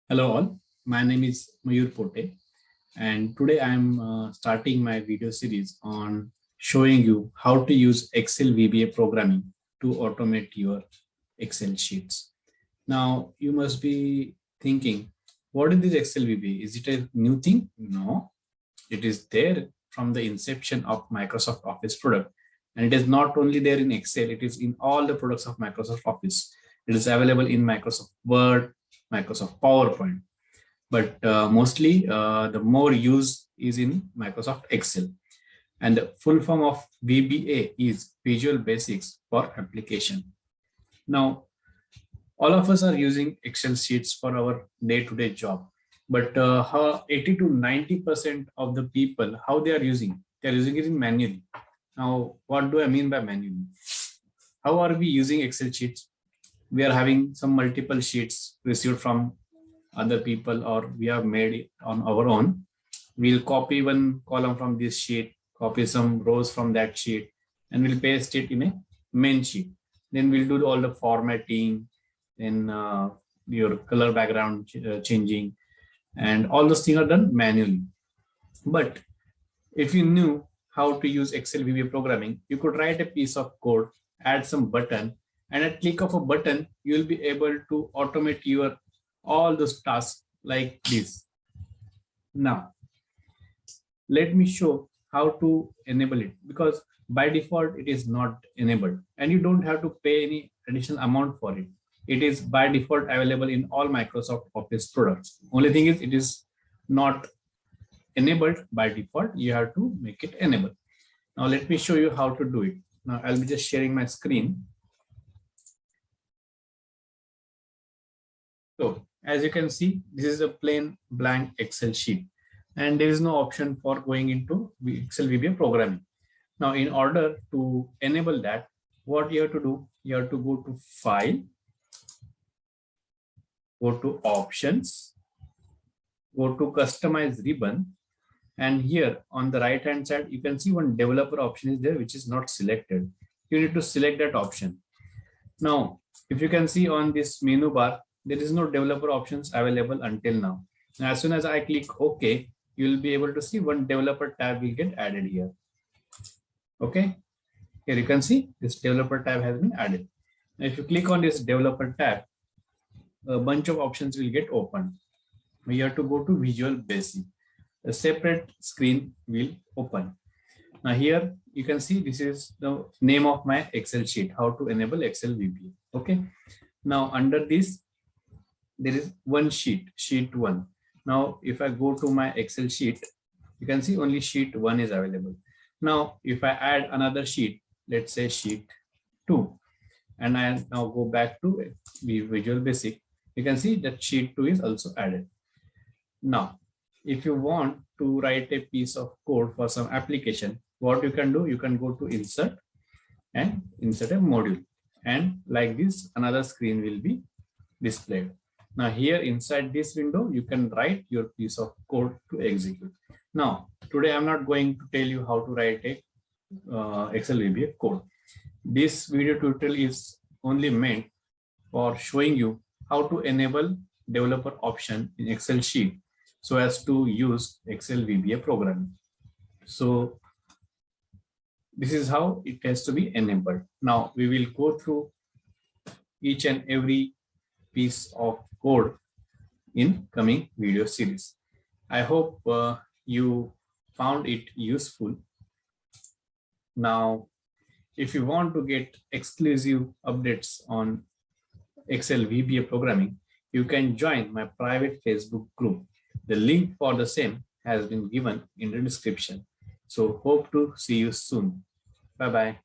Hello all, my name is Mayur Pote and today I am starting my video series on showing you how to use Excel VBA programming to automate your Excel sheets. Now you must be thinking, what is this Excel VBA? Is it a new thing? No, it is there from the inception of Microsoft Office product, and it is not only there in Excel, it is in all the products of Microsoft Office. It is available in Microsoft Word, Microsoft PowerPoint, but mostly the more use is in Microsoft Excel. And the full form of VBA is Visual Basics for Application. Now, all of us are using Excel sheets for our day-to-day job, but how 80 to 90% of the people, how they are using it in manually. Now, what do I mean by manually? How are we using Excel sheets? We are having some multiple sheets received from other people, or we have made it on our own. We'll copy one column from this sheet, copy some rows from that sheet, and we'll paste it in a main sheet. Then we'll do all the formatting, then your color background changing, and all those things are done manually. But if you knew how to use Excel VBA programming, you could write a piece of code, add some button, and at click of a button, you'll be able to automate your all those tasks like this. Now, let me show how to enable it, because by default it is not enabled and you don't have to pay any additional amount for it. It is by default available in all Microsoft Office products. Only thing is it is not enabled by default. You have to make it enable. Now let me show you how to do it. Now I'll be just sharing my screen. So as you can see, this is a plain blank Excel sheet and there is no option for going into Excel VBA programming. Now, in order to enable that, what you have to do, you have to go to File, go to Options, go to Customize Ribbon, and here on the right hand side, you can see one developer option is there, which is not selected. You need to select that option. Now, if you can see on this menu bar, there is no developer options available until now. Now, as soon as I click OK, you will be able to see one developer tab will get added here. Okay, here you can see this developer tab has been added. Now, if you click on this developer tab, a bunch of options will get opened. You have to go to Visual Basic. A separate screen will open. Now here you can see this is the name of my Excel sheet, how to enable Excel VBA. Okay. Now under this, there is one sheet, sheet 1. Now if I go to my Excel sheet, you can see only sheet 1 is available. Now if I add another sheet, let's say sheet 2, and I now go back to Visual Basic, you can see that sheet 2 is also added. Now if you want to write a piece of code for some application, what you can do, you can go to Insert and insert a module, and like this another screen will be displayed. Now here inside this window, you can write your piece of code to execute. Now today I'm not going to tell you how to write a Excel VBA code. This video tutorial is only meant for showing you how to enable developer option in Excel sheet so as to use Excel VBA programming. So this is how it has to be enabled. Now we will go through each and every piece of code in coming video series. I hope you found it useful. Now, if you want to get exclusive updates on Excel VBA programming, you can join my private Facebook group. The link for the same has been given in the description. So hope to see you soon. Bye-bye.